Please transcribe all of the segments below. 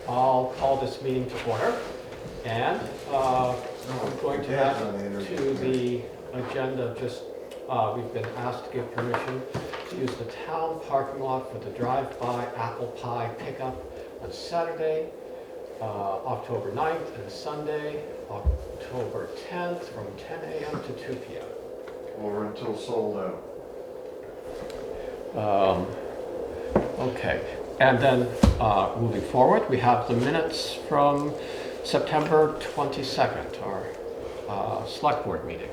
I'll call this meeting to order, and I'm going to add to the agenda, just, we've been asked to give permission to use the town parking lot for the drive-by apple pie pickup on Saturday, October 9th, and Sunday, October 10th, from 10 a.m. to 2 p.m. Or until sold out. Okay, and then moving forward, we have the minutes from September 22nd, our select board meeting.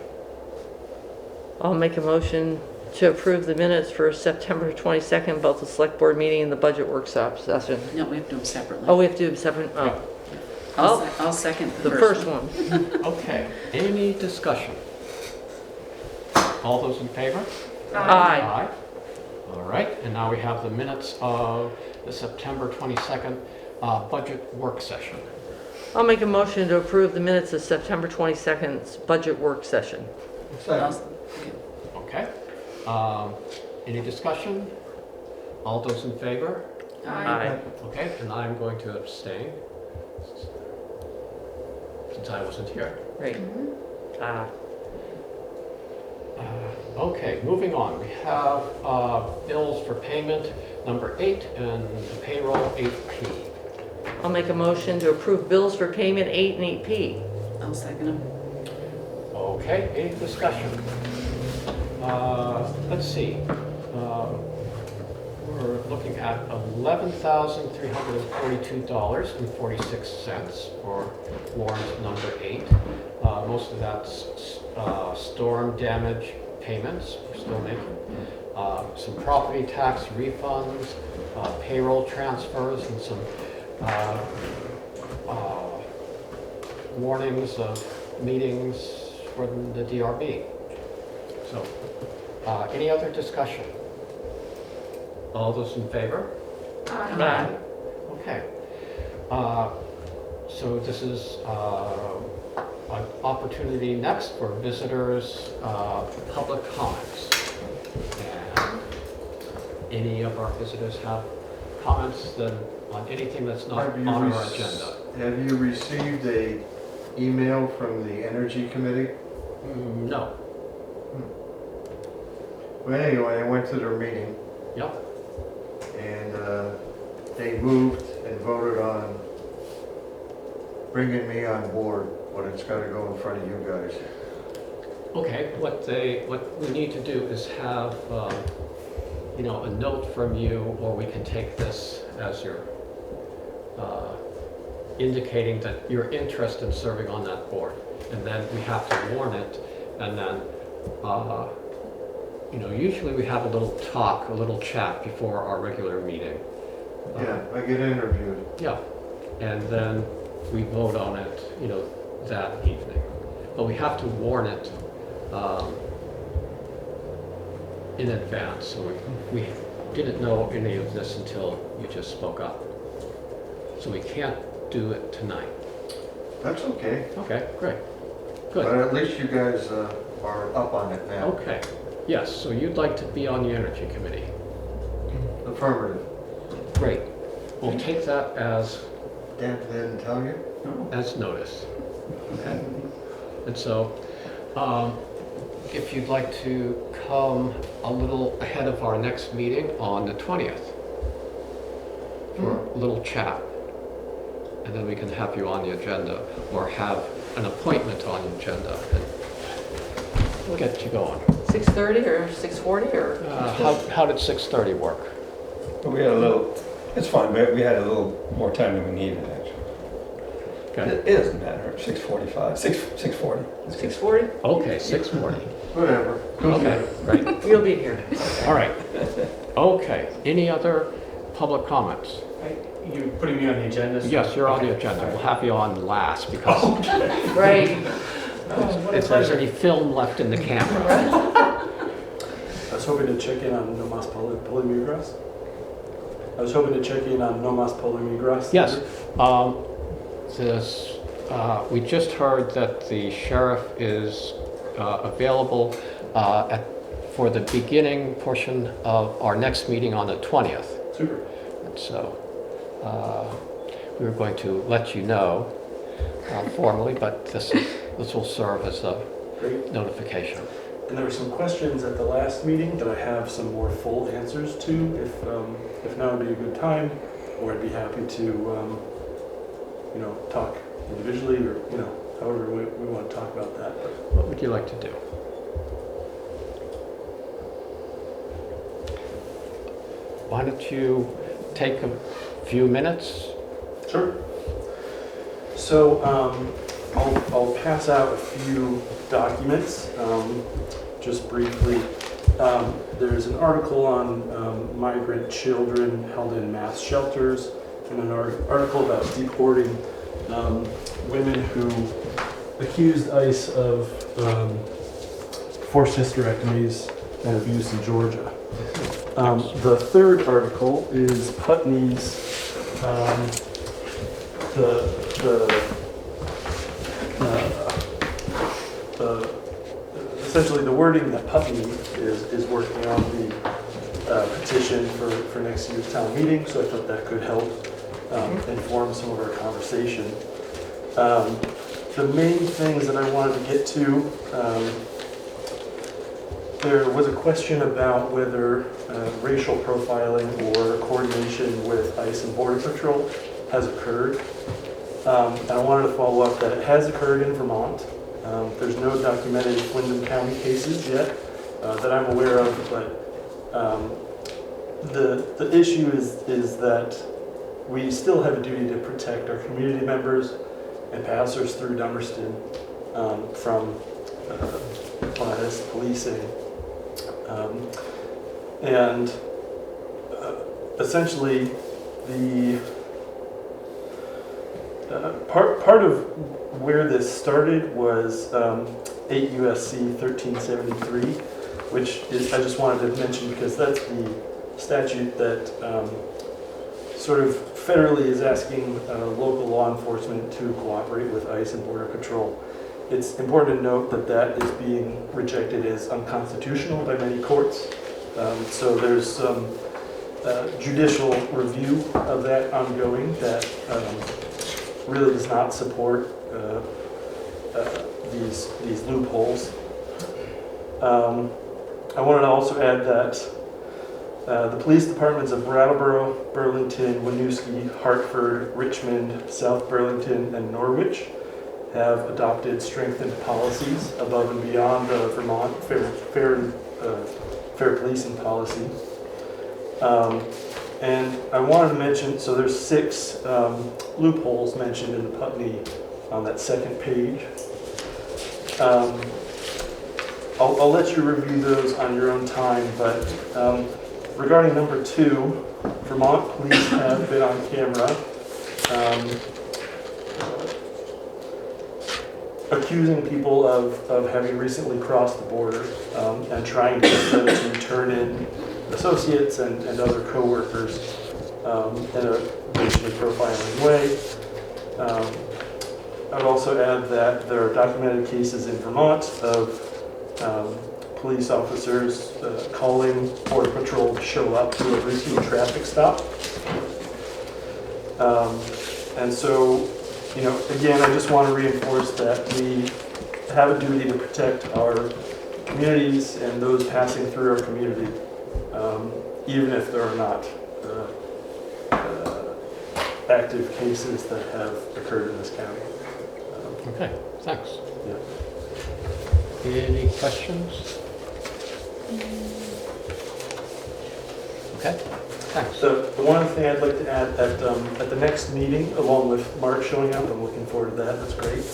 I'll make a motion to approve the minutes for September 22nd, both the select board meeting and the budget workshop session. No, we have to do them separately. Oh, we have to do them separate? Oh, I'll second the first one. Okay, any discussion? All those in favor? Aye. All right, and now we have the minutes of the September 22nd budget work session. I'll make a motion to approve the minutes of September 22nd's budget work session. Okay, any discussion? All those in favor? Aye. Okay, and I'm going to abstain since I wasn't here. Right. Okay, moving on. We have bills for payment, number 8, and the payroll 8P. I'll make a motion to approve bills for payment 8 and 8P. I'll second them. Okay, any discussion? Let's see. We're looking at $11,342.46 for warrant number 8. Most of that's storm damage payments we're still making. Some property tax refunds, payroll transfers, and some warnings of meetings for the DRB. So, any other discussion? All those in favor? Aye. Okay. So this is an opportunity next for visitors' public comments. And any of our visitors have comments then on anything that's not on our agenda? Have you received a email from the Energy Committee? No. Well, anyway, I went to their meeting Yep. and they moved and voted on bringing me on board, but it's got to go in front of you guys. Okay, what we need to do is have, a note from you, or we can take this as your, indicating that you're interested in serving on that board. And then we have to warn it, and then, usually we have a little talk, a little chat before our regular meeting. Yeah, I get interviewed. Yeah, and then we vote on it, that evening. But we have to warn it in advance, so we didn't know any of this until you just spoke up. So we can't do it tonight. That's okay. Okay, great. But Good. at least you guys are up on it now. Okay. Yes, so you'd like to be on the Energy Committee. Affirmative. Great. We'll take that as Dan didn't tell you? notice. Okay. And so, if you'd like to come a little ahead of our next meeting on the 20th for a little chat, and then we can have you on the agenda, or have an appointment on the agenda, and we'll get you going. 6:30 or 6:40 or? How did 6:30 work? We had a little, it's fine, but we had a little more time than we needed, actually. Okay. It doesn't matter, 6:45, 6:40. 6:40? Okay, 6:40. Whatever. Okay, right. You'll be here. All right. Okay, any other public comments? You're putting me on the agenda? Yes, you're on the agenda. We'll have you on last because Right. if there's any film left in the camera. I was hoping to check in on no mass pulling egress. Yes. We just heard that the sheriff is available for the beginning portion of our next meeting on the 20th. Super. And so we were going to let you know formally, but this will serve as a Great. notification. And there were some questions at the last meeting that I have some more full answers to, if now would be a good time, or I'd be happy to, talk individually, or, however we want to talk about that. But What would you like to do? Why don't you take a few minutes? Sure. So I'll pass out a few documents, just briefly. There's an article on migrant children held in mass shelters, and an article about deporting women who accused ICE of forced hysterectomies and abuse in Georgia. The third article is Putney's, essentially the wording that Putney is working on the petition for next year's town meeting, so I thought that could help inform some of our conversation. The main things that I wanted to get to, there was a question about whether racial profiling or coordination with ICE and Border Patrol has occurred. And I wanted to follow up that it has occurred in Vermont. There's no documented Windham County cases yet that I'm aware of, but the issue is that we still have a duty to protect our community members and passers through Dummerston from bias policing. And essentially, the part of where this started was 8 USC 1373, which is, I just wanted to mention because that's the statute that sort of federally is asking local law enforcement to cooperate with ICE and Border Patrol. It's important to note that that is being rejected as unconstitutional by many courts. So there's some judicial review of that ongoing that really does not support these loopholes. I wanted to also add that the police departments of Brattleboro, Burlington, Winooski, Hartford, Richmond, South Burlington, and Norwich have adopted strengthened policies above and beyond the Vermont fair policing policy. And I wanted to mention, so there's 6 loopholes mentioned in the Putney on that second page. I'll let you review those on your own time, but regarding number 2, Vermont police have been on camera accusing people of having recently crossed the border and trying to get them to turn in associates and other co-workers in a racially profiling way. I would also add that there are documented cases in Vermont of police officers calling Border Patrol to show up to a routine traffic stop. And so, again, I just want to reinforce that we have a duty to protect our communities and those passing through our community, even if there are not active cases that have occurred in this county. Okay, thanks. Yeah. Any questions? Okay, thanks. So the one thing I'd like to add at the next meeting, along with Mark showing up, I'm looking forward to that. That's great.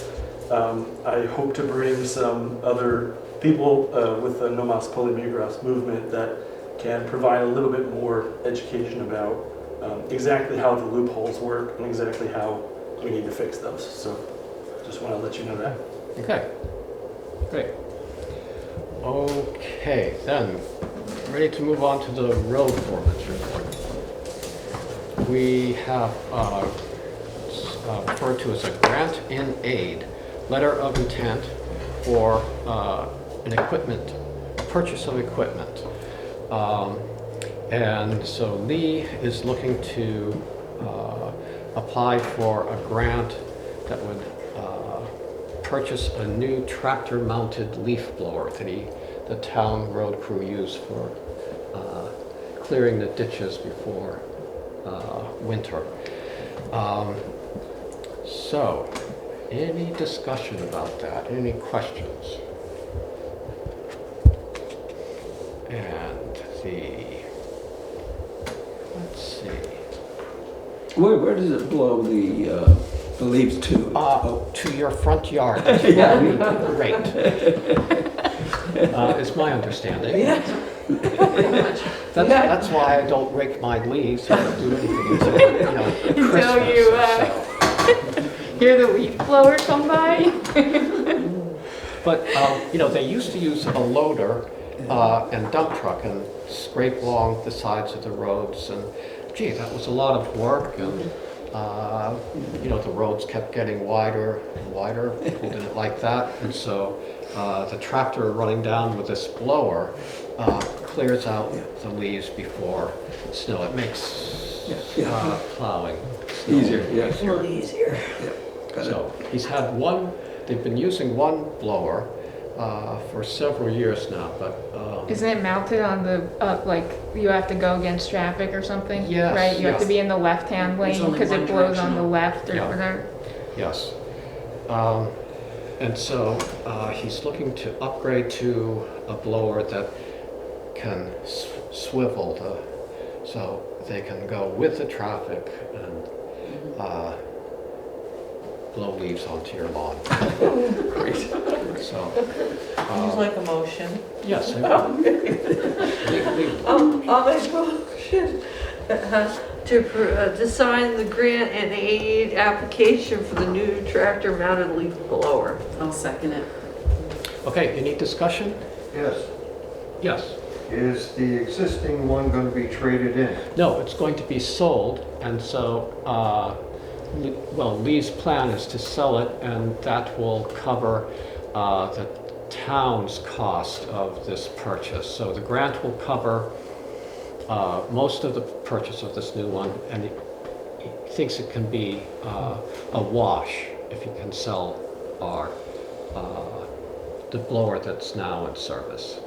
I hope to bring some other people with the No Mas Polimigras movement that can provide a little bit more education about exactly how the loopholes work and exactly how we need to fix those. So just want to let you know that. Okay, great. Okay, then, ready to move on to the road foreman's report. We have referred to as a grant in aid, letter of intent for purchase of equipment. And so Lee is looking to apply for a grant that would purchase a new tractor-mounted leaf blower that the town road crew used for clearing the ditches before winter. So, any discussion about that? Any questions? And let's see. Where does it blow the leaves to? To your front yard. Yeah. Great. Is my understanding. That's why I don't rake my leaves or do anything until, Christmas you, or so. Hear the leaf blower come by? But, they used to use a loader and dump truck and scrape along the sides of the roads, and gee, that was a lot of work, and the roads kept getting wider and wider. People didn't like that, and so the tractor running down with this blower clears out the leaves before snow. It makes plowing Easier, yeah. A little easier. Got it. So they've been using one blower for several years now, but Isn't it mounted on the, like, you have to go against traffic or something? Yes, Right, you have to yes. be in the left-hand There's lane only because it one blows on the directional. left or Yeah. whatever. yes. And so he's looking to upgrade to a blower that can swivel so they can go with the traffic and blow leaves onto your lawn. Great. So, Would you like a motion? yes, I will. I'll make a motion to sign the grant and aid application for the new tractor-mounted leaf blower. I'll second it. Okay, any discussion? Yes. Yes. Is the existing one going to be traded in? No, it's going to be sold, and so, Lee's plan is to sell it, and that will cover the town's cost of this purchase. So the grant will cover most of the purchase of this new one, and he thinks it can be a wash if you can sell the blower that's now in service.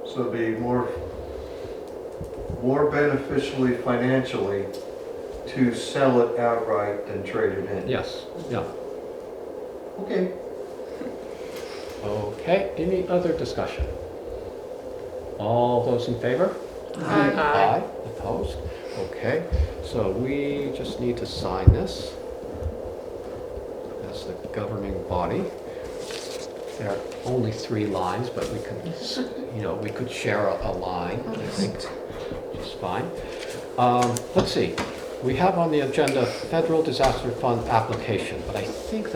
So it'll be more beneficially financially to sell it outright than trade it in? Yes, yeah. Okay. Okay, any other discussion? All those in favor? Aye. Opposed? Okay, so we just need to sign this as the governing body. There are only 3 lines, but we can, we could share a line, I think, which is fine. Let's see, we have on the agenda Federal Disaster Fund application, but I think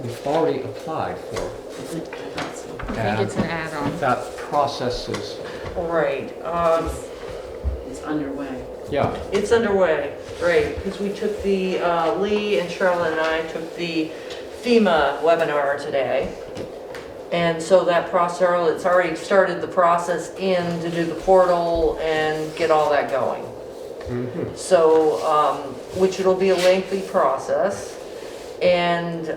we've already applied for. Is it? I thought so. I think it's an add-on. That process is, Right, It's underway. yeah, it's underway, right, because we took Lee and Charlotte and I took the FEMA webinar today. And so that process, it's already started the process to do the portal and get all that going. mhm. So, which it'll be a lengthy process. And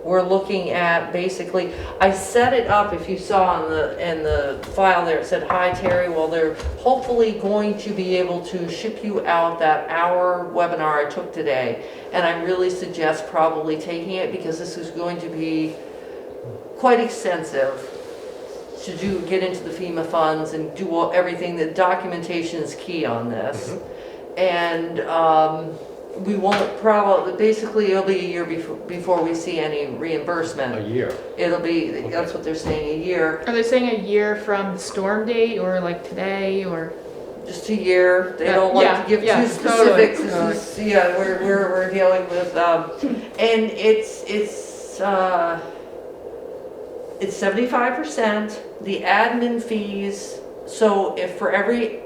we're looking at basically, I set it up, if you saw in the file there, it said, "Hi Terry," well, they're hopefully going to be able to ship you out that hour webinar I took today. And I really suggest probably taking it because this is going to be quite extensive to get into the FEMA funds and do everything. The documentation is key on this. And we won't basically it'll be a year before we see any reimbursement. A year. It'll be, that's what they're saying, a year, Are they saying a year from the storm date or like today or? just a year. They don't like to give Yeah, too totally, specifics. This is, yeah, we're dealing with, and it's 75%, the admin fees. So if for every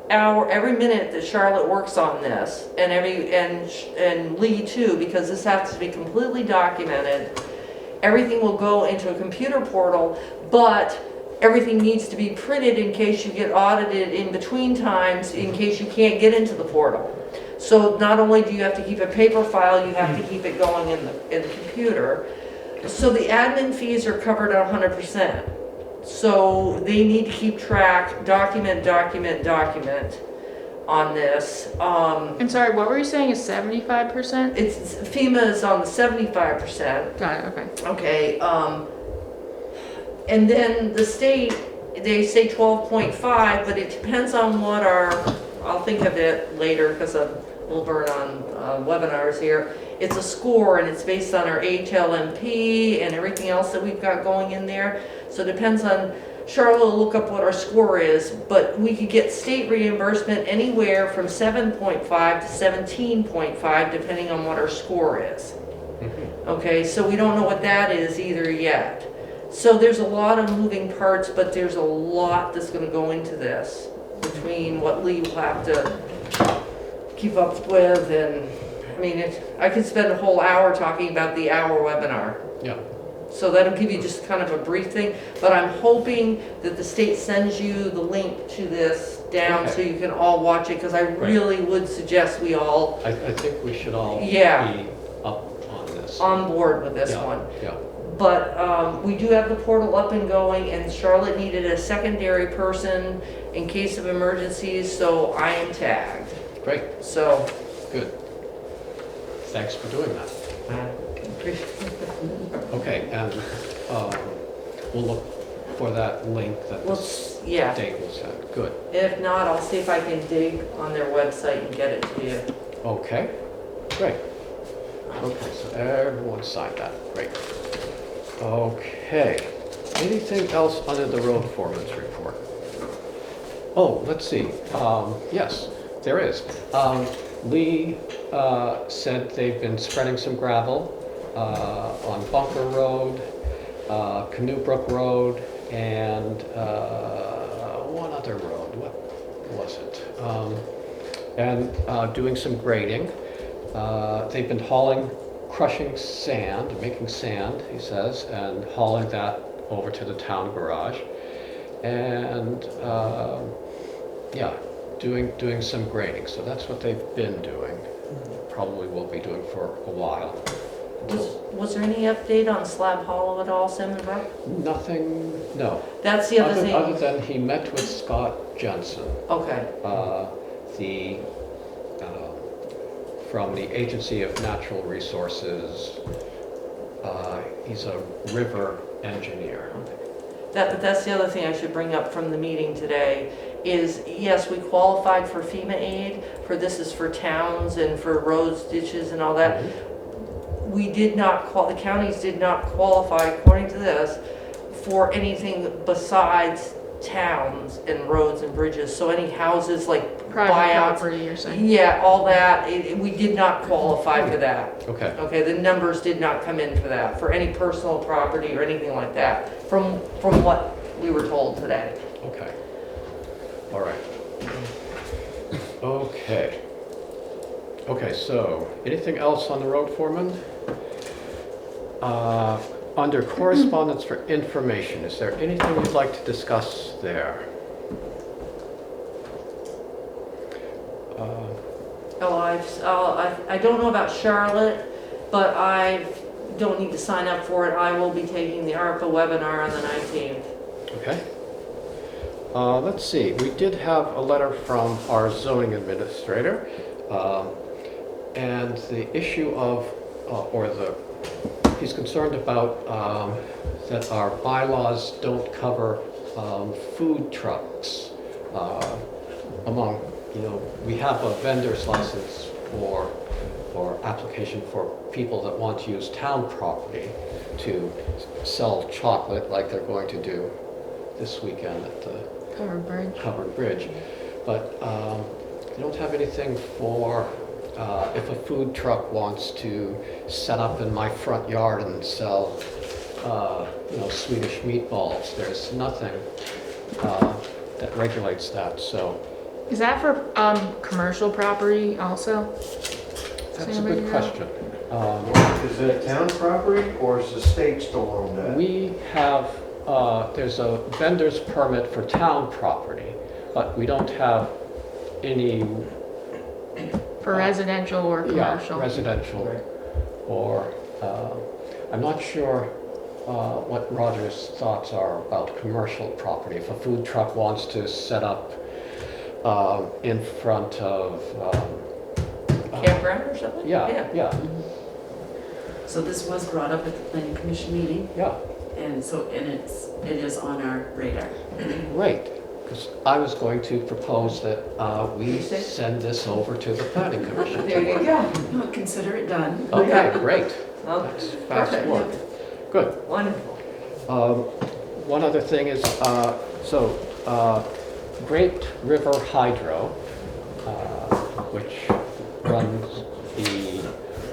hour, every minute that Charlotte works on this, and and Lee too, because this has to be completely documented, everything will go into a computer portal, but everything needs to be printed in case you get audited in between times, in case you can't get into the portal. So not only do you have to keep a paper file, you have to keep it going in the computer. So the admin fees are covered at 100%. So they need to keep track, document on this. And sorry, what were you saying is 75%? It's, FEMA is on the 75%. Got it, okay. Okay, and then the state, they say 12.5, but it depends on what I'll think of it later because we'll burn on webinars here. It's a score and it's based on our HLMP and everything else that we've got going in there. So it depends on, Charlotte will look up what our score is, but we could get state reimbursement anywhere from 7.5 to 17.5 depending on what our score is. Okay, so we don't know what that is either yet. So there's a lot of moving parts, but there's a lot that's gonna go into this between what Lee will have to keep up with and, I mean, I could spend a whole hour talking about the hour webinar. Yeah. So that'll give you just kind of a brief thing, but I'm hoping that the state sends you the link to this down so you can all watch it, because I really would suggest we all I think we should all be Yeah. up on this. on board with this Yeah, one. Yeah, But we do have the portal up and going, and Charlotte needed a secondary person in case of emergencies, so I am tagged. great, So, good. Thanks for doing that. Okay, and we'll look for that link that well, this yeah. date will send. Good. If not, I'll see if I can dig on their website and get it to you. Okay, great. Okay, so everyone signed that. Great. Okay. Anything else under the road foreman's report? Oh, let's see. Yes, there is. Lee said they've been spreading some gravel on Bunker Road, Canoe Brook Road, and one other road. What was it? And doing some grading. They've been crushing sand, making sand, he says, and hauling that over to the town garage. And yeah, doing some grading. So that's what they've been doing. Probably will be doing for a while. Was there any update on Slab Hollow at all, Salmon Brook? Nothing, no. That's the other thing. Other than he met with Scott Jensen, Okay, from the Agency of Natural Resources. He's a river engineer. but that's the other thing I should bring up from the meeting today is, yes, we qualified for FEMA aid, for this is for towns and for roads, ditches and all that. We did not, the counties did not qualify, according to this, for anything besides towns and roads and bridges. So any houses like Private buyouts. property, you're saying? Yeah, all that, we did not qualify for that. Okay, Okay, the numbers did not come in for that, for any personal property or anything like that, from what we were told today. okay. All right. Okay. Okay, so anything else on the road foreman? Under correspondence for information, is there anything you'd like to discuss there? I don't know about Charlotte, but I don't need to sign up for it. I will be taking the ARPA webinar on the 19th. Okay. Let's see, we did have a letter from our zoning administrator, and the issue of, he's concerned about that our bylaws don't cover food trucks among, we have a vendor's license or application for people that want to use town property to sell chocolate like they're going to do this weekend at the Covered Bridge. But they don't have anything for if a food truck wants to set up in my front yard and sell Swedish meatballs. There's nothing that regulates that, so. Is that for commercial property also? That's a good question. Is it town property or is the state still own that? We have, there's a vendor's permit for town property, but we don't have any For residential or Yeah, commercial? residential, or, I'm not sure what Roger's thoughts are about commercial property. If a food truck wants to set up in front of, Campground or something? yeah, yeah, So this was brought up at the planning commission meeting, yeah, and so, and it is on our radar. great. Because I was going to propose that we send this over to the planning commission. There you go. Well, consider it done. Okay, great. Oh, That's fast perfect. work. Good. Wonderful. One other thing is, Great River Hydro, which runs the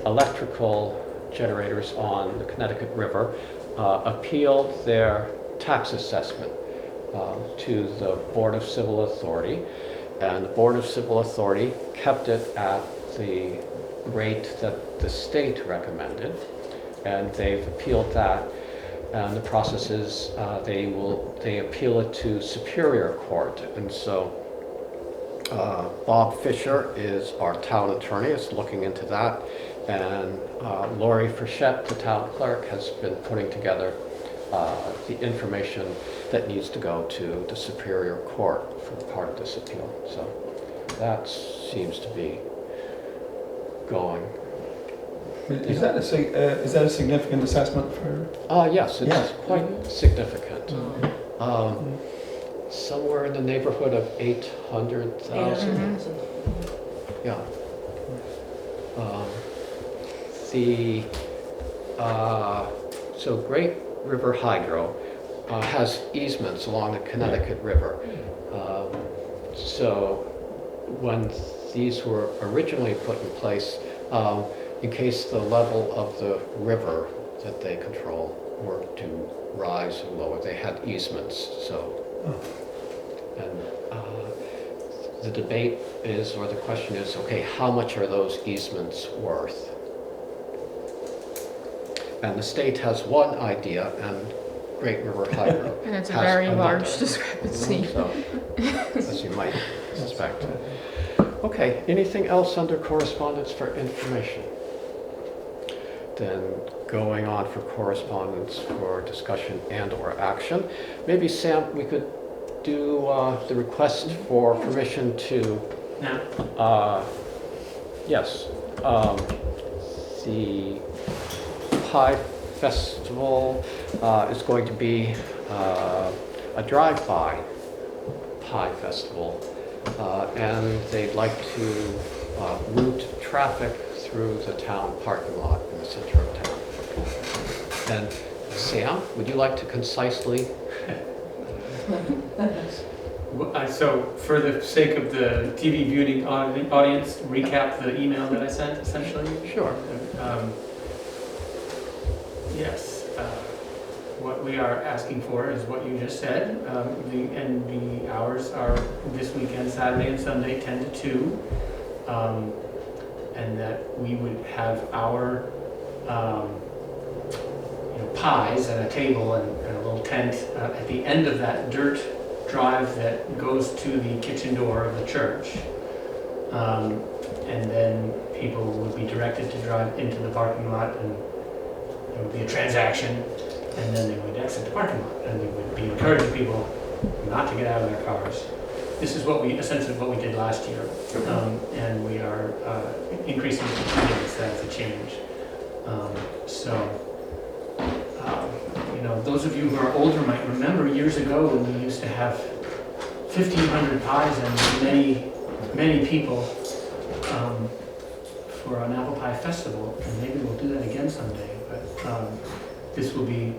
electrical generators on the Connecticut River, appealed their tax assessment to the Board of Civil Authority, and the Board of Civil Authority kept it at the rate that the state recommended, and they've appealed that. And the process is they appeal it to Superior Court, and so Bob Fisher is our town attorney, is looking into that, and Lori Frechette, the town clerk, has been putting together the information that needs to go to the Superior Court for part of this appeal. So that seems to be going. Is that a significant assessment for? Yes, it's Yeah. quite significant. Somewhere in the neighborhood of 800,000. Yeah. So Great River Hydro has easements along the Connecticut River. So when these were originally put in place, in case the level of the river that they control were to rise or lower, they had easements. So, and the debate is, or the question is, okay, how much are those easements worth? And the state has one idea, and Great River Hydro And it's a has very another. large discrepancy. So, as you might suspect. Okay, anything else under correspondence for information? Then going on for correspondence for discussion and or action. Maybe Sam, we could do the request for permission to, yes, the Pie Festival is going to be a drive-by pie festival, and they'd like to route traffic through the town parking lot in the center of town. And Sam, would you like to concisely? So for the sake of the TV viewing audience, recap the email that I sent essentially? Sure. Yes, what we are asking for is what you just said. And the hours are this weekend, Saturday and Sunday, 10 to 2. And that we would have our pies and a table and a little tent at the end of that dirt drive that goes to the kitchen door of the church. And then people would be directed to drive into the parking lot, and there would be a transaction, and then they would exit the parking lot, and we would be encouraging people not to get out of their cars. This is essentially what we did last year, and we are increasing it to 2 days. That's a change. Those of you who are older might remember years ago when we used to have 1,500 pies and many people for an apple pie festival, and maybe we'll do that again someday. But this will be,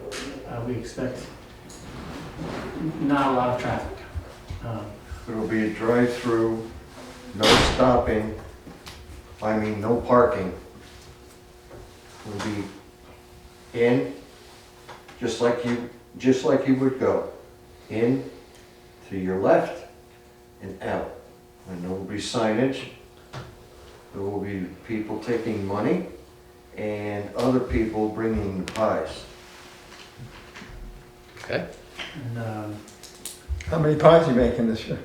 we expect, not a lot of traffic. It'll be a drive-through, no stopping, no parking. It'll be in, just like you would go. In, to your left, and out. And there will be signage. There will be people taking money, and other people bringing the pies. Okay. And, How many pies are you making this year?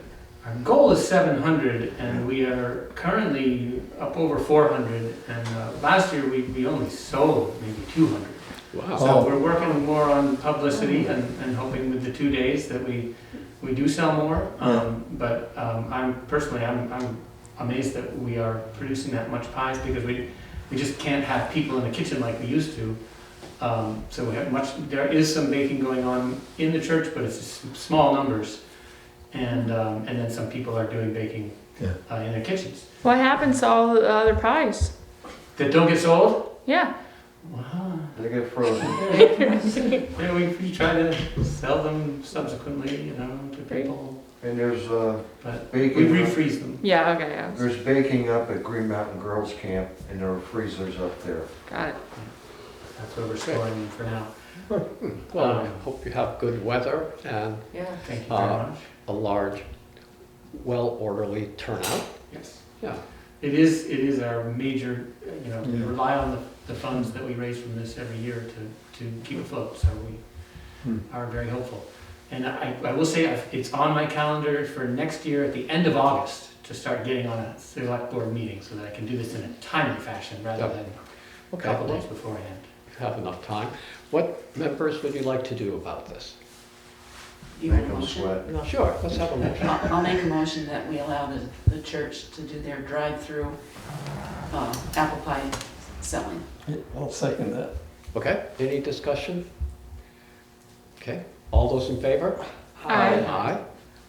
Our goal is 700, and we are currently up over 400, and last year we only sold maybe 200. Wow. So we're working more on publicity and hoping with the 2 days that we do sell more. But I'm amazed that we are producing that much pies, because we just can't have people in the kitchen like we used to. So we have there is some baking going on in the church, but it's small numbers. And then some people are doing baking in their kitchens. What happens to all the other pies? That don't get sold? Yeah. Wow. They get frozen. Yeah, we try to sell them subsequently, to people, And there's but we baking, refreeze them. Yeah, okay, yeah. there's baking up at Green Mountain Girls Camp, and there are freezers up there. Got it. That's where we're storing them for now. Well, I hope you have good weather and Yeah. Thank you very much. a large, well-orderly turnout. Yes. Yeah. It is our major, we rely on the funds that we raise from this every year to keep afloat, so we are very hopeful. And I will say, it's on my calendar for next year at the end of August to start getting on a select board meeting, so that I can do this in a timely fashion rather than a couple days beforehand. If you have enough time. What members would you like to do about this? You want a Make them motion? sweat. No. Sure, let's have a motion. I'll make a motion that we allow the church to do their drive-through apple pie selling. I'll second that. Okay, any discussion? Okay, all those in favor? Aye. Aye.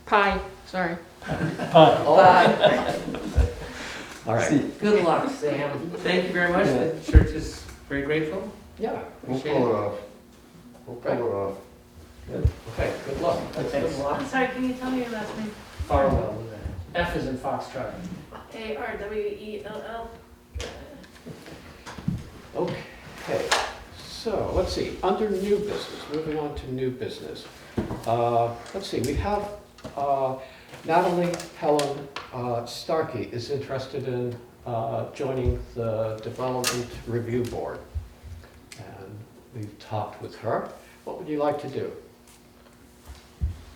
Pie, sorry. Pie. All right. See, Good luck, Sam. Thank you very much. Yeah. The church is very grateful. Yeah, We'll pull it off. We'll pull it off. okay, good luck. Thanks. luck. I'm sorry, can you tell me your last name? Farwell. F is in Foxtrot. ARWELL. Okay, so let's see, under new business, moving on to new business. Let's see, we have Natalie Helen Starkey is interested in joining the Development Review Board. And we've talked with her. What would you like to do?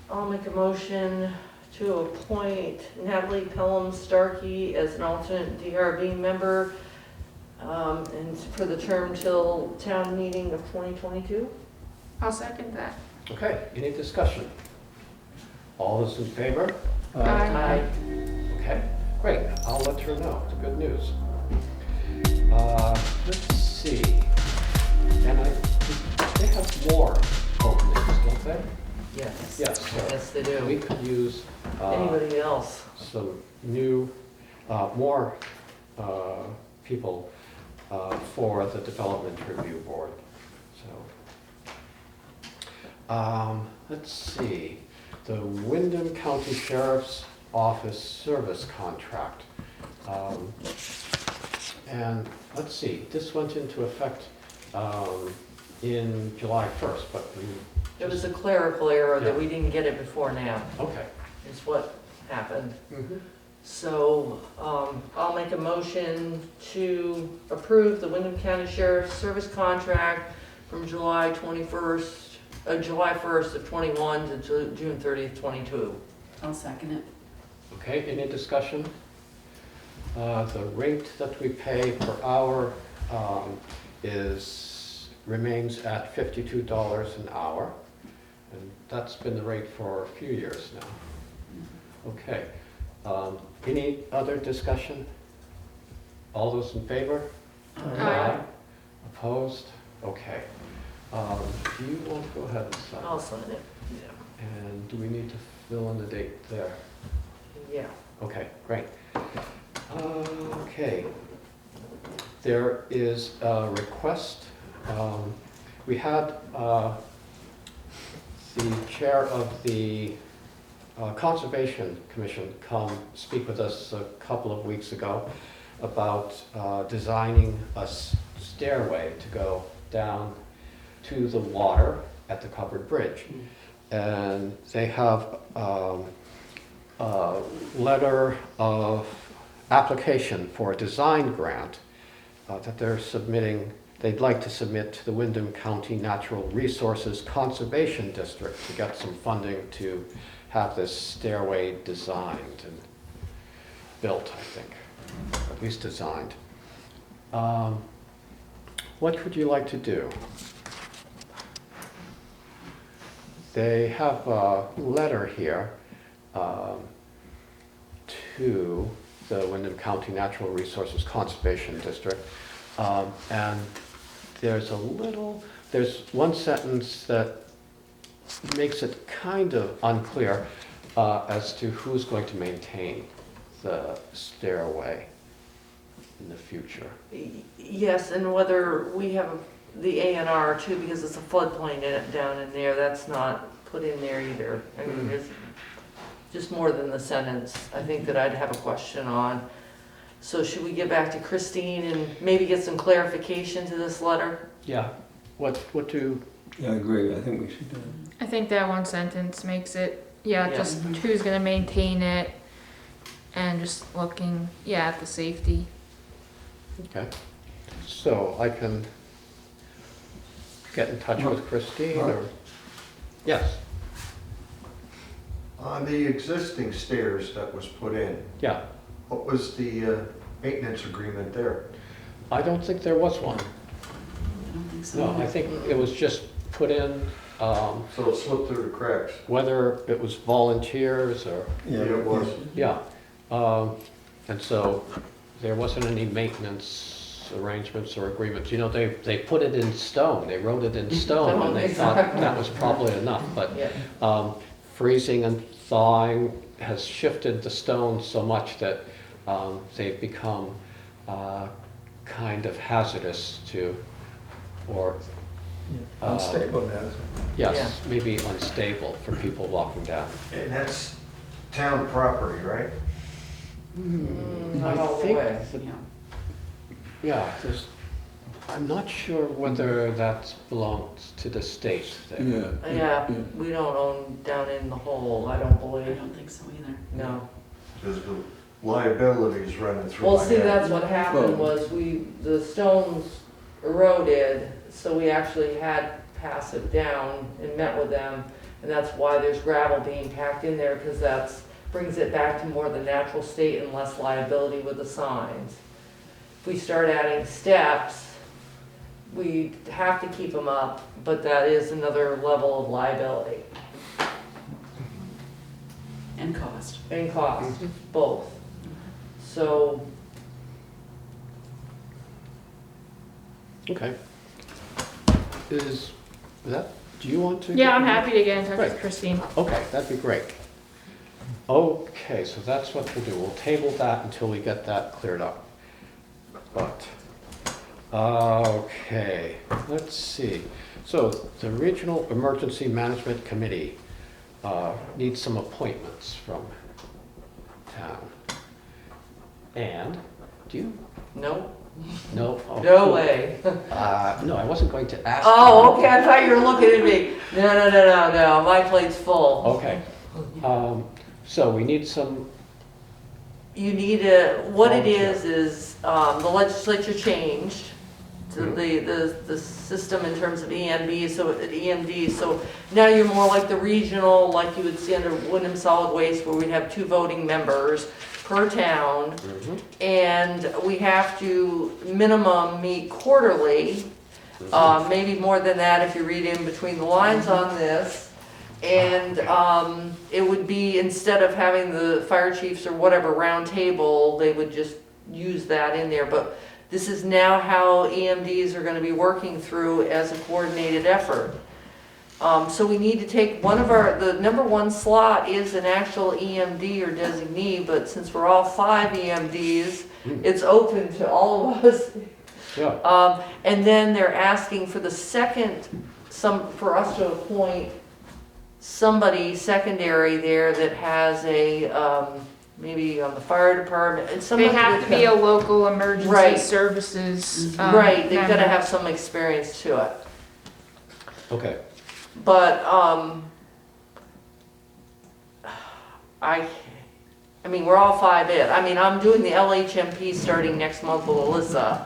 I'll make a motion to appoint Natalie Pelham Starkey as an alternate DRB member, and for the term till town meeting of 2022. I'll second that. Okay, any discussion? All those in favor? Aye. Okay, great, I'll let her know, the good news. Let's see, and they have more openings, don't they? Yes. Yes, so Yes, they we do. could use Anybody else? some new, more people for the Development Review Board. So, let's see, the Windham County Sheriff's Office Service Contract. And let's see, this went into effect in July 1st, but we, It was a clerical error that Yeah. we didn't get it before now, okay. is what happened. Mhm. So, I'll make a motion to approve the Windham County Sheriff's Service Contract from July 1st of 21 to June 30th, 22. I'll second it. Okay, any discussion? The rate that we pay per hour remains at $52 an hour, and that's been the rate for a few years now. Okay, any other discussion? All those in favor? Aye. Opposed? Okay. Do you want to go ahead and sign? I'll sign it. And do we need to fill in the date there? Yeah. Okay, great. Okay. There is a request. We had the chair of the Conservation Commission come speak with us a couple of weeks ago about designing a stairway to go down to the water at the covered bridge. And they have a letter of application for a design grant that they're submitting, they'd like to submit to the Windham County Natural Resources Conservation District to get some funding to have this stairway designed and built, I think, at least designed. What would you like to do? They have a letter here to the Windham County Natural Resources Conservation District. And there's one sentence that makes it kind of unclear as to who's going to maintain the stairway in the future. Yes, and whether we have the A&R too, because it's a floodplain down in there, that's not put in there either. I mean, there's just more than the sentence, I think, that I'd have a question on. So should we get back to Christine and maybe get some clarification to this letter? Yeah, what do, Yeah, I agree, I think we should do it. I think that one sentence makes it, Yeah. just who's gonna maintain it and just looking, at the safety. okay. So I can get in touch with Christine or, yes, On the existing stairs that was put in, yeah. what was the maintenance agreement there? I don't think there was one. I don't think so. No, I think it was just put in, So it slipped through the cracks. whether it was volunteers or, Yeah, it was. yeah. And so there wasn't any maintenance arrangements or agreements. You know, they put it in stone, they wrote it in stone, and they thought that was probably enough. But Yeah. freezing and thawing has shifted the stone so much that they've become kind of hazardous to, or Unstable now. yes, maybe unstable for people walking down. And that's town property, right? Not all the think way. Yeah. Yeah, I'm not sure whether that belongs to the state there. Yeah, we don't own down in the hole, I don't I believe, don't think so either. no. There's the liabilities running through Well, my see, head. that's what happened was the stones eroded, so we actually had to pass it down and met with them. And that's why there's gravel being packed in there, because brings it back to more the natural state and less liability with the signs. If we start adding steps, we have to keep them up, but that is another level of liability And cost. and cost, both. So, Okay. Do you want to? Yeah, I'm happy to get in touch Great. with Christine. Okay, that'd be great. Okay, so that's what we'll do. We'll table that until we get that cleared up. But, okay, let's see. So the Regional Emergency Management Committee needs some appointments from town. And, do you no, know? no way. No, I wasn't going to ask. Oh, okay, I thought you were looking at me. No, my plate's full. Okay. So we need some, You need what it is the legislature changed to the system in terms of EMD, so now you're more like the regional, like you would see under Windham Solid Waste, where we'd have 2 voting members per town, and we have to minimum meet quarterly, maybe more than that if you read in between the lines on this. And it would be, instead of having the fire chiefs or whatever round table, they would just use that in there. But this is now how EMDs are going to be working through as a coordinated effort. So we need to take the number 1 slot is an actual EMD or designee, but since we're all 5 EMDs, it's open to all of us. yeah, And then they're asking for the second, for us to appoint somebody secondary there that has maybe on the fire department. It's They somebody have to be a local emergency Right. services. Right, they've got to member. have some experience to it. okay. But, I mean, we're all 5 it. I mean, I'm doing the LHMP starting next month with Alyssa.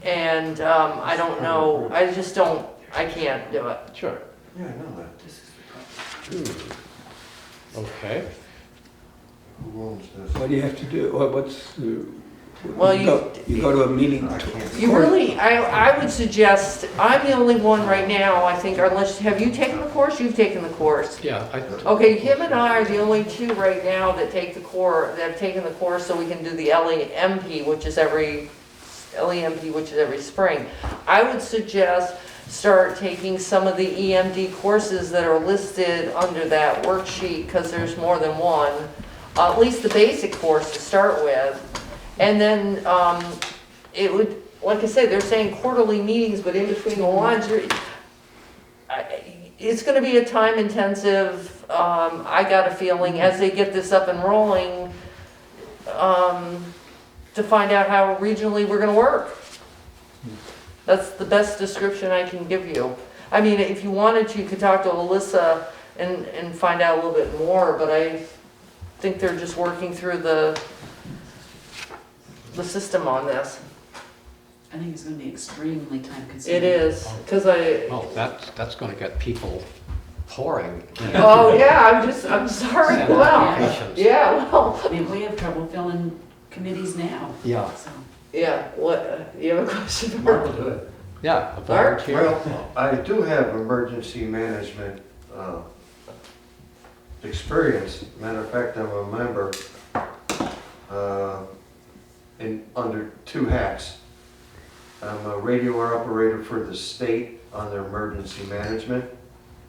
And, I don't know, I can't do it. Sure. Yeah, I know that. Hmm. Okay. Who owns this? What do you have to do? What's the? Well, You go to a meeting. I can't. You really, I would suggest, I'm the only one right now, I think, unless, have you taken the course? You've taken the course. Yeah, Okay, him and I are the only two right now that take the course, that have taken the course, so we can do the LEMP, which is every spring. I would suggest start taking some of the EMD courses that are listed under that worksheet, because there's more than one. At least the basic course to start with. And then, it would, like I said, they're saying quarterly meetings, but in between the lines, it's gonna be a time intensive, I got a feeling, as they get this up and rolling, to find out how regionally we're gonna work. That's the best description I can give you. I mean, if you wanted to, you could talk to Alyssa and find out a little bit more, but I think they're just working through the system on this. I think it's gonna be extremely time consuming. It is, because I, well, that's gonna get people pouring. oh yeah, I'm sorry, Send well, applications. yeah, well, I mean, we have trouble filling committees now. Yeah. So, yeah, what, you have a question? Mark will do it. Yeah, a volunteer. Well, I do have emergency management experience. Matter of fact, I'm a member under two hats. I'm a radio operator for the state on their emergency management,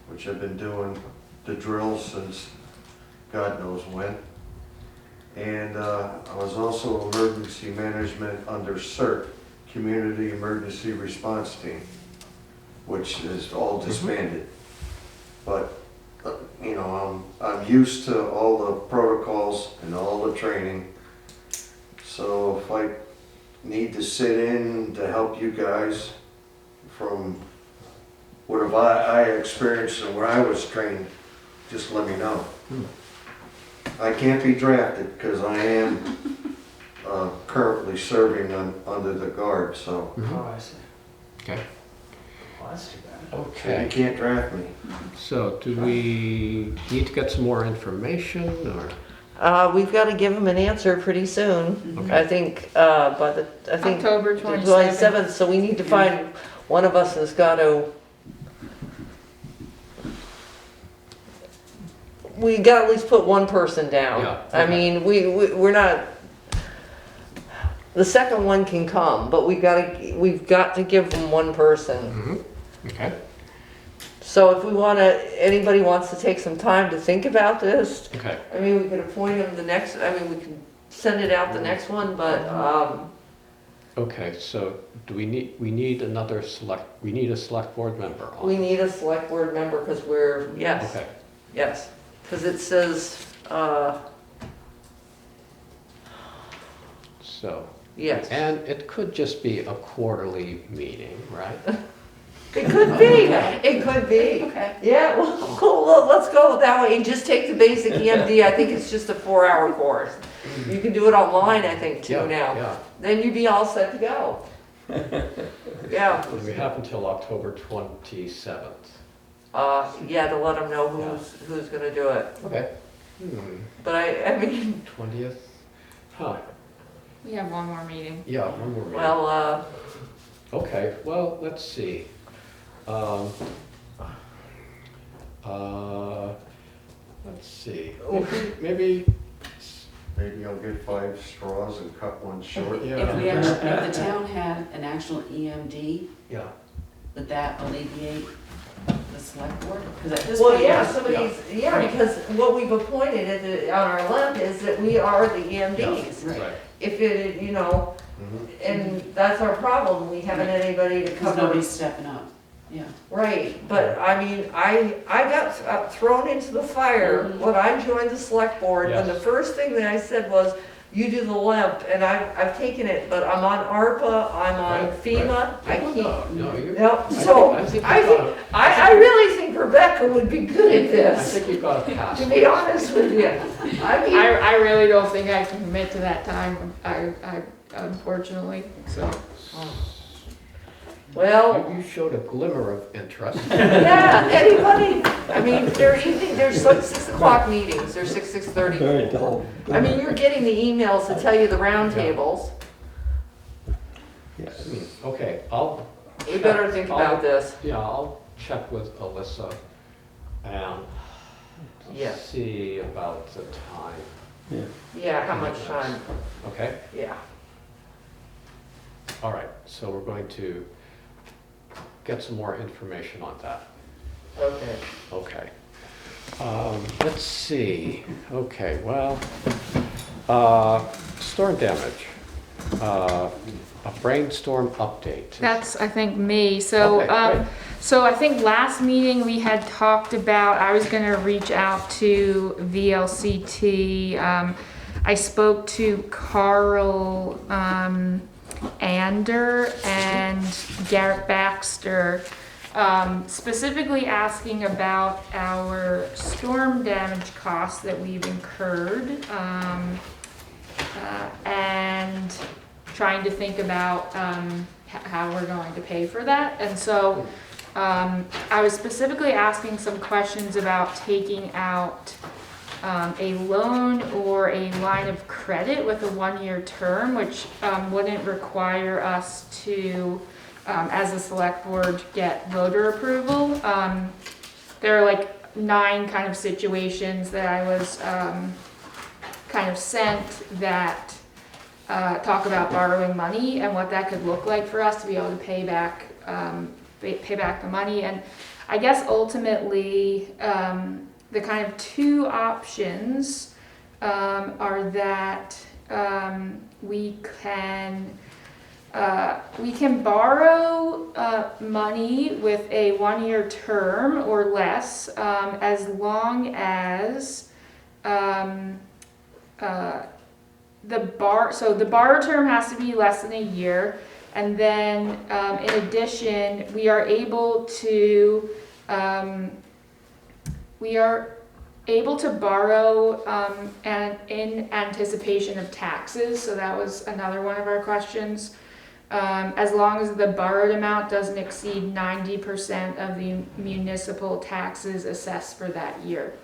which I've been doing the drills since God knows when. And I was also emergency management under CERT, Community Emergency Response Team, which is all disbanded. But, you know, I'm used to all the protocols and all the training. So if I need to sit in to help you guys from what have I experienced and where I was trained, just let me know. I can't be drafted because I am currently serving under the guard, so Oh, I see. Okay. Well, that's too bad. you Okay, can't draft me. so do we need to get some more information, or? We've got to give them an answer pretty soon. Okay. I think, I think October the 27th. 27th, so we need to find, one of us has got to, we got to at least put one person down. Yeah, I okay. mean, we're not, the second one can come, but we've got to give them one person. Mm-hmm. Okay, So if we want to, anybody wants to take some time to think about this, okay. I mean, we could appoint him the next, I mean, we can send it out the next one, but, Okay, so do we need another we need a select board member on? we need a select board member, because we're, yes, Okay, yes. Because it says, so, yes. and it could just be a quarterly meeting, right? It could be, it could be. okay. Yeah, well, cool, let's go that way, and just take the basic EMD, I think it's just a 4-hour course. You can do it online, I think, too, Yeah, now. yeah. Then you'd be all set to go. Yeah. And we have until October 27th. Yeah, to let them know who's gonna do it. Okay. But I mean, 20th? Huh, We have one more meeting. yeah, one more meeting. well, Okay, well, let's see. Let's see, maybe, Maybe I'll get 5 straws and cut one short. If yeah, if the town had an actual EMD, yeah. would that alleviate the select board? Because at this well, point. yeah, because what we've appointed on our left is that we are the EMDs. Right. Right. If it, and that's our problem, we haven't had anybody to Because cover. nobody's stepping up, yeah. Right, but I mean, I got thrown into the fire when I joined the select board, and the Yes. first thing that I said was, you do the LEMP, and I've taken it, but I'm on ARPA, I'm on Right, FEMA, I can't. No, you, Nope, so I really think Rebecca would be good at I this, think you've got a pass. to be honest with you. I mean, I really don't think I can commit to that time, I unfortunately, so. Well, You showed a glimmer of interest. yeah, anybody, I mean, there's like 6 o'clock meetings, there's 6:30. Very dull. I mean, you're getting the emails that tell you the roundtables. Yes. Okay, We better think about this. yeah, I'll check with Alyssa and Yeah. see about the time, Yeah, how much time? okay? Yeah. All right, so we're going to get some more information on that. Okay. Okay. Let's see. Okay, well, storm damage. A brainstorm update. That's, I think, me. So, Okay, great. so I think last meeting we had talked about, I was gonna reach out to VLCT. I spoke to Carl, Ander and Garrett Baxter, specifically asking about our storm damage costs that we've incurred, and trying to think about how we're going to pay for that. And so I was specifically asking some questions about taking out a loan or a line of credit with a 1-year term, which wouldn't require us to, as a select board, get voter approval. There are like 9 kind of situations that I was kind of sent that talk about borrowing money and what that could look like for us to be able to pay back the money. And I guess ultimately the kind of 2 options are that we can borrow money with a 1-year term or less, as long as the borrow term has to be less than a year, and then in addition, we are able to borrow and in anticipation of taxes. So that was another one of our questions. As long as the borrowed amount doesn't exceed 90% of the municipal taxes assessed for that year.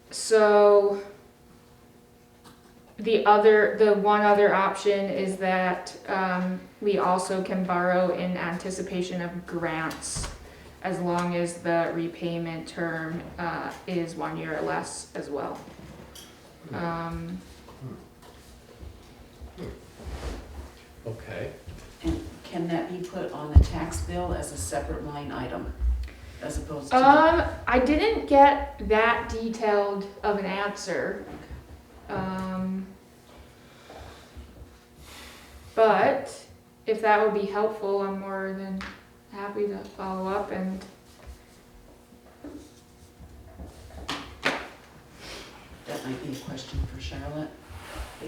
So the one other option is that we also can borrow in anticipation of grants, as long as the repayment term is 1 year or less as well. Okay. And can that be put on the tax bill as a separate line item, as opposed to? I didn't get that detailed of an answer. But if that would be helpful, I'm more than happy to follow up and. That might be a question for Charlotte.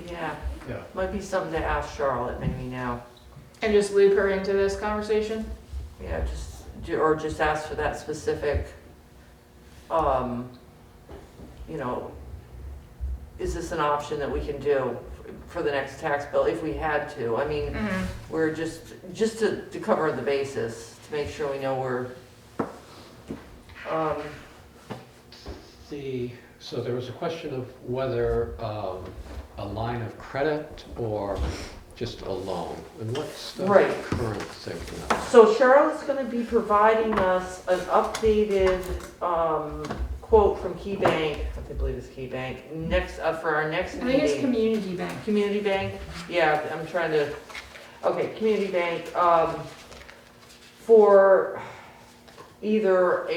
Yeah. Yeah. Might be something to ask Charlotte maybe now. And just loop her into this conversation? Yeah, just ask for that specific, is this an option that we can do for the next tax bill if we had to? I mean, we're just to cover the basis, to make sure we know we're, So there was a question of whether a line of credit or just a loan, and what's the Right. current thinking of? So Charlotte's gonna be providing us an updated, quote from Key Bank, I believe it's Key Bank, for our next I meeting. think it's Community Bank. Community Bank, yeah, I'm trying to, okay, Community Bank, for either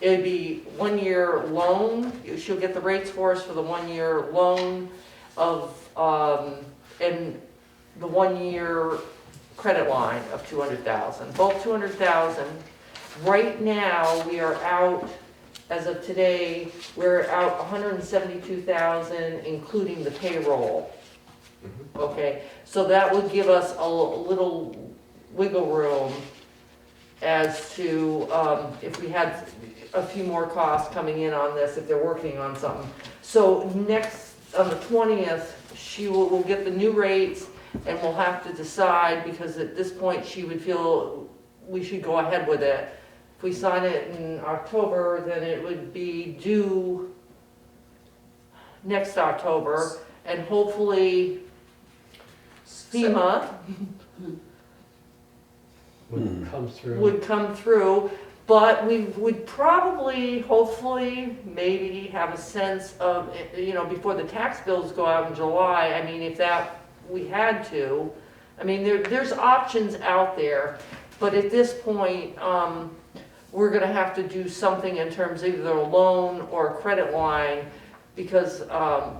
it'd be 1-year loan, she'll get the rates for us for the 1-year loan of, and the 1-year credit line of 200,000, both 200,000. Right now, we are out, as of today, we're out 172,000, including the payroll. Okay, so that would give us a little wiggle room as to if we had a few more costs coming in on this, if they're working on something. So next, on the 20th, we'll get the new rates, and we'll have to decide, because at this point, she would feel we should go ahead with it. If we sign it in October, then it would be due next October, and hopefully FEMA Would come through. would come through, but we would probably, hopefully, maybe have a sense of, before the tax bills go out in July, I mean, if that, we had to. I mean, there's options out there, but at this point, we're gonna have to do something in terms of either a loan or a credit line, because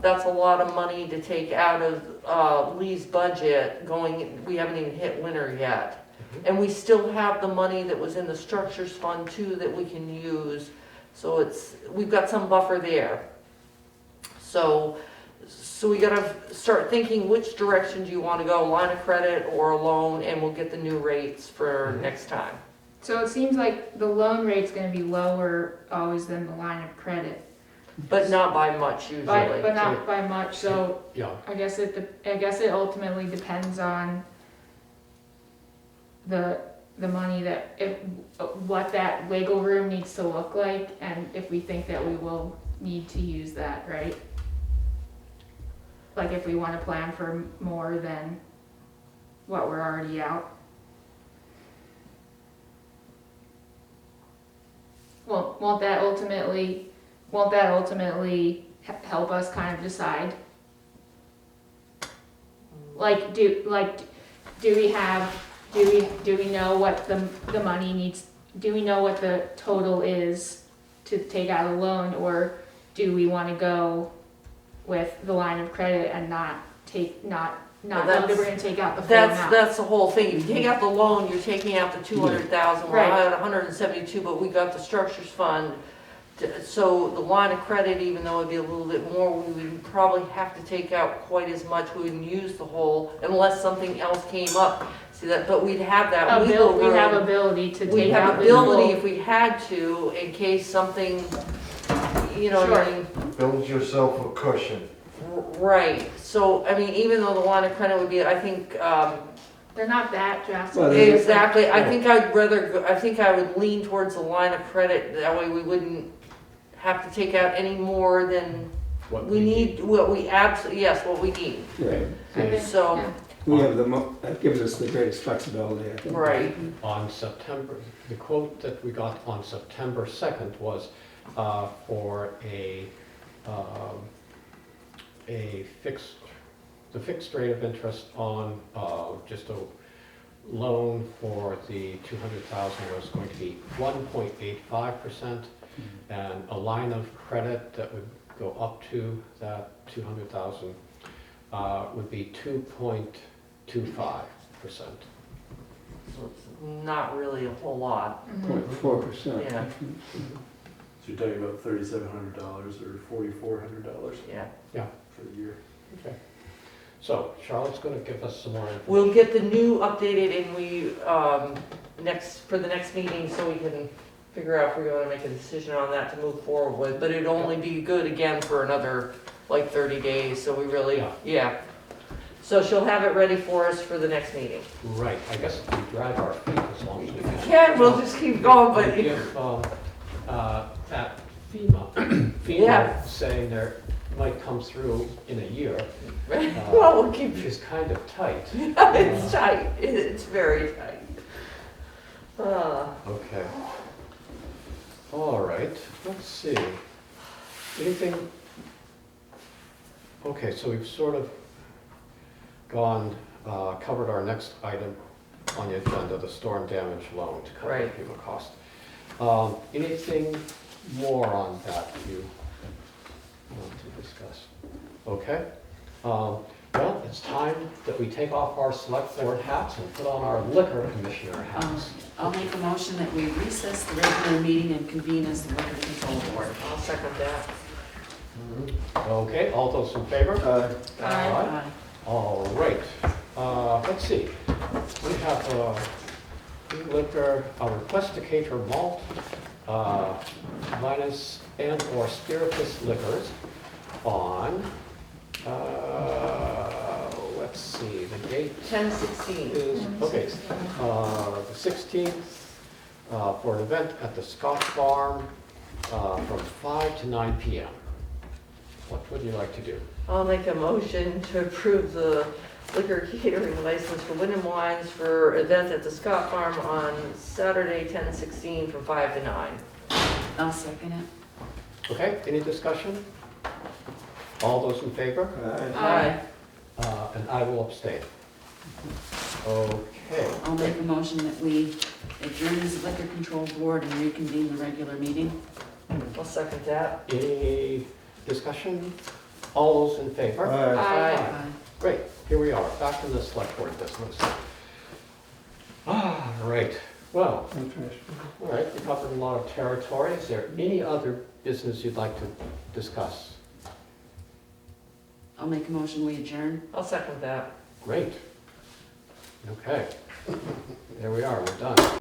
that's a lot of money to take out of Lee's budget we haven't even hit winter yet. And we still have the money that was in the structures fund too that we can use. So we've got some buffer there. So we gotta start thinking which direction do you wanna go, line of credit or a loan, and we'll get the new rates for next time. So it seems like the loan rate's gonna be lower always than the line of credit, But not by much usually. but not by much, so Yeah, I guess it ultimately depends on the money what that wiggle room needs to look like, and if we think that we will need to use that, right? Like if we wanna plan for more than what we're already out. Well, won't that ultimately help us kind of decide? Like, do we know what the money needs, do we know what the total is to take out a loan, or do we wanna go with the line of credit and not know that we're gonna take out the full amount? That's the whole thing. If you take out the loan, you're taking out the 200,000, we're Right. at 172, but we got the structures fund. So the line of credit, even though it'd be a little bit more, we would probably have to take out quite as much. We wouldn't use the whole, unless something else came up. See that, but we'd have that wiggle room. We have ability to We'd take have out the ability full. if we had to, in case something, you know what I mean? Build yourself a cushion. Right, so, I mean, even though the line of credit would be, I think, They're not that drastic. Well, exactly, I think I think I would lean towards the line of credit, that way we wouldn't have to take out any more than what we need, what we absolutely, yes, what we need. Right. Okay. So, Yeah. We have that gives us the greatest flexibility, I think. right, on September, the quote that we got on September 2nd was for the fixed rate of interest on just a loan for the 200,000 was going to be 1.85%, and a line of credit that would go up to that 200,000 would be 2.25%. so it's not really a whole lot, 0.4%. yeah, So you're talking about $3,700 or $4,400 yeah. for the year. Okay. So Charlotte's going to give us some more information. We'll get the new updated and for the next meeting, so we can figure out if we're gonna make a decision on that to move forward with, but it'd only be good again for another, like, 30 days, so we really, yeah. So she'll have it ready for us for the next meeting. Right, I guess if we drag our feet as long as we can. Yeah, we'll just keep going, but, If, that FEMA Yeah. saying there might come through in a year, well, we'll keep, which is kind of tight. it's tight, it's very tight. Okay. All right, let's see. Anything? Okay, so we've sort of covered our next item on the agenda, the storm damage loan to cover Right. FEMA cost. Anything more on that you want to discuss? Okay. Well, it's time that we take off our select board hats and put on our liquor commissioner hats. I'll make a motion that we recess the regular meeting and convene as the liquor control board. I'll second that. Okay, all those in favor? Aye. Aye. All right, let's see. We have liquor, a request to cater malt, minus and/or spirituous liquors on, let's let's see, the date 10/16. is, okay, the 16th, for an event at the Scott Farm, from 5 to 9 p.m. What would you like to do? I'll make a motion to approve the liquor catering license for Windham Wines for event at the Scott Farm on Saturday, 10/16 from 5 to 9. I'll second it. Okay, any discussion? All those in favor? Aye. And I will abstain. Okay. I'll make a motion that we adjourn as liquor control board and reconvene the regular meeting. I'll second that. Any discussion? All those in favor? Aye. Aye. Great, here we are, back in the select board business. Ah, right, well, all right, we covered a lot of territory. Is there any other business you'd like to discuss? I'll make a motion, we adjourn. I'll second that. Great. Okay, there we are, we're done.